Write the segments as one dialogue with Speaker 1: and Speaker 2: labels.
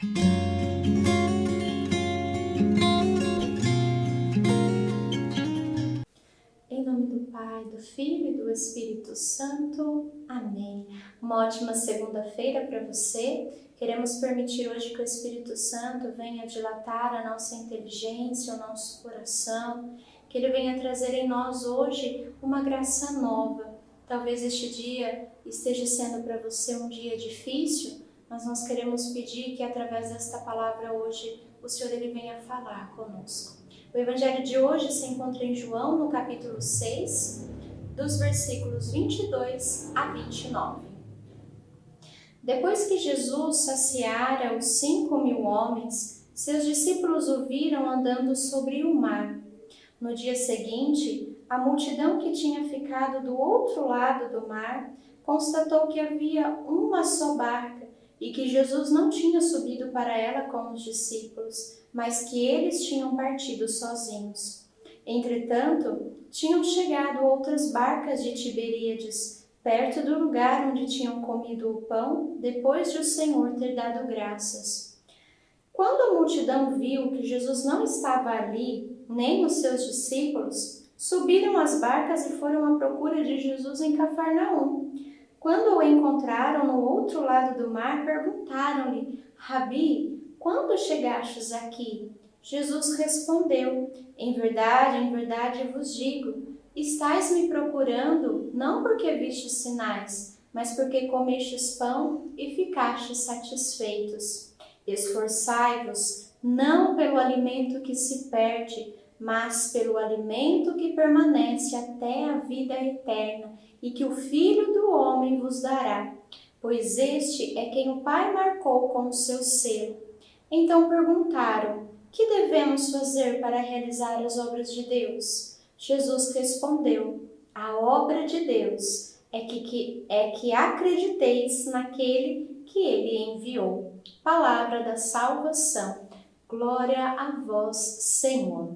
Speaker 1: Em nome do Pai, do Filho e do Espírito Santo. Amém. Uma ótima segunda-feira para você. Queremos permitir hoje que o Espírito Santo venha dilatar a nossa inteligência, o nosso coração, que ele venha trazer em nós hoje uma graça nova. Talvez este dia esteja sendo para você um dia difícil, mas nós queremos pedir que através desta palavra hoje o Senhor ele venha falar conosco. O Evangelho de hoje se encontra em João, no capítulo 6, dos versículos 22 a 29. Depois que Jesus saciara os 5.000 homens, seus discípulos o viram andando sobre o mar. No dia seguinte, a multidão que tinha ficado do outro lado do mar constatou que havia uma só barca e que Jesus não tinha subido para ela com os discípulos, mas que eles tinham partido sozinhos. Entretanto, tinham chegado outras barcas de Tiberíades, perto do lugar onde tinham comido o pão, depois de o Senhor ter dado graças. Quando a multidão viu que Jesus não estava ali, nem os seus discípulos, subiram as barcas e foram à procura de Jesus em Cafarnaum. Quando o encontraram no outro lado do mar, perguntaram-lhe: Rabi, quando chegastes aqui? Jesus respondeu: em verdade vos digo, estais me procurando não porque vistes sinais, mas porque comestes pão e ficastes satisfeitos. Esforçai-vos, não pelo alimento que se perde, mas pelo alimento que permanece até a vida eterna, e que o Filho do Homem vos dará, pois este é quem o Pai marcou com o seu selo. Então perguntaram: que devemos fazer para realizar as obras de Deus? Jesus respondeu: a obra de Deus é que acrediteis naquele que ele enviou. Palavra da salvação. Glória a vós, Senhor.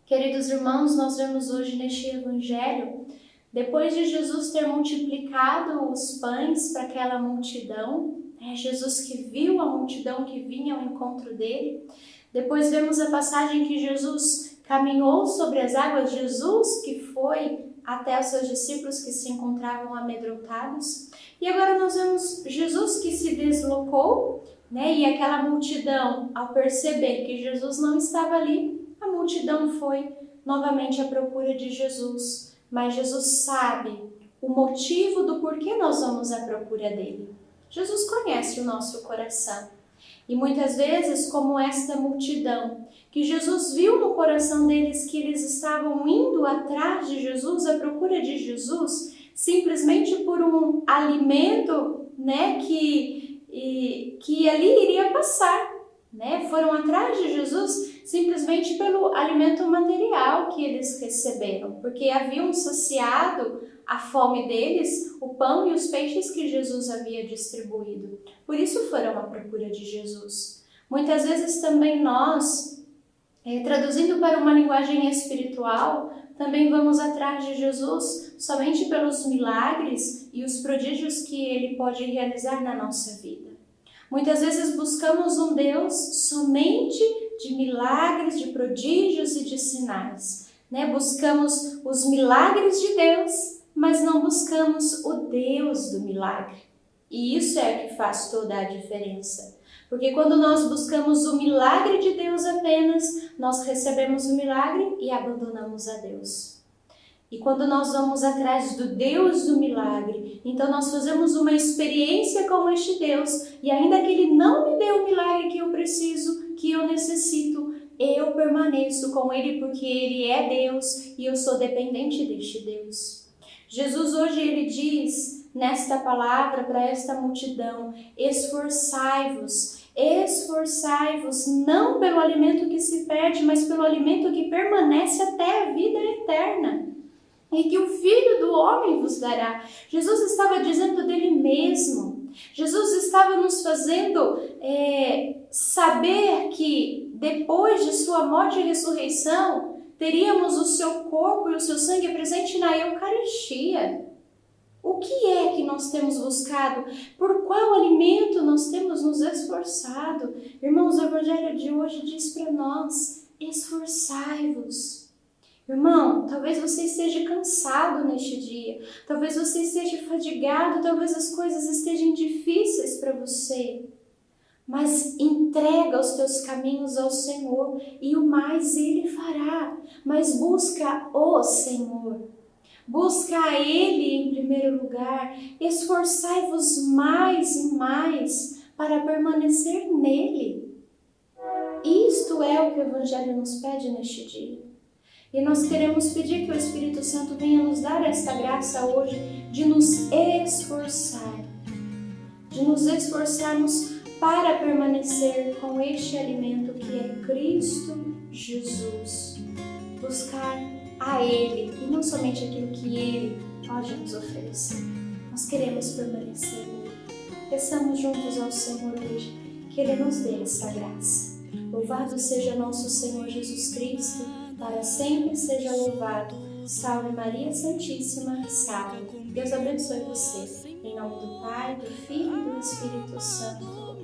Speaker 1: Queridos irmãos, nós vemos hoje neste Evangelho, depois de Jesus ter multiplicado os pães para aquela multidão, Jesus que viu a multidão que vinha ao encontro dele, depois vemos a passagem que Jesus caminhou sobre as águas, Jesus que foi até os seus discípulos que se encontravam amedrontados, e agora nós vemos Jesus que se deslocou, e aquela multidão, ao perceber que Jesus não estava ali, a multidão foi novamente à procura de Jesus. Mas Jesus sabe o motivo do porquê nós vamos à procura dele. Jesus conhece o nosso coração. E muitas vezes, como esta multidão, que Jesus viu no coração deles que eles estavam indo atrás de Jesus, à procura de Jesus, simplesmente por um alimento, que ali iria passar. Foram atrás de Jesus simplesmente pelo alimento material que eles receberam, porque haviam saciado a fome deles, o pão e os peixes que Jesus havia distribuído. Por isso foram à procura de Jesus. Muitas vezes também nós, traduzindo para uma linguagem espiritual, também vamos atrás de Jesus somente pelos milagres e os prodígios que ele pode realizar na nossa vida. Muitas vezes buscamos um Deus somente de milagres, de prodígios e de sinais. Buscamos os milagres de Deus, mas não buscamos o Deus do milagre. E isso é o que faz toda a diferença. Porque quando nós buscamos o milagre de Deus apenas, nós recebemos o milagre e abandonamos a Deus. E quando nós vamos atrás do Deus do milagre, então nós fazemos uma experiência com este Deus, e ainda que Ele não me dê o milagre que eu preciso, que eu necessito, eu permaneço com Ele porque Ele é Deus e eu sou dependente deste Deus. Jesus hoje Ele diz nesta palavra para esta multidão: esforçai-vos, esforçai-vos não pelo alimento que se perde, mas pelo alimento que permanece até a vida eterna, e que o Filho do Homem vos dará. Jesus estava dizendo dele mesmo. Jesus estava nos fazendo saber que depois de sua morte e ressurreição, teríamos o seu corpo e o seu sangue presente na Eucaristia. O que é que nós temos buscado? Por qual alimento nós temos nos esforçado? Irmãos, o Evangelho de hoje diz para nós: esforçai-vos. Irmão, talvez você esteja cansado neste dia, talvez você esteja fadigado, talvez as coisas estejam difíceis para você. Mas entrega os teus caminhos ao Senhor e o mais Ele fará. Mas busca o Senhor. Busca a Ele em primeiro lugar. Esforçai-vos mais e mais para permanecer nele. Isto é o que o Evangelho nos pede neste dia. E nós queremos pedir que o Espírito Santo venha nos dar esta graça hoje de nos esforçar. De nos esforçarmos para permanecer com este alimento que é Cristo Jesus. Buscar a Ele e não somente aquilo que Ele pode nos oferecer. Nós queremos permanecer nele. Peçamos juntos ao Senhor hoje que Ele nos dê essa graça. Louvado seja nosso Senhor Jesus Cristo, para sempre seja louvado. Salve Maria Santíssima, salve. Deus abençoe você. Em nome do Pai, do Filho e do Espírito Santo.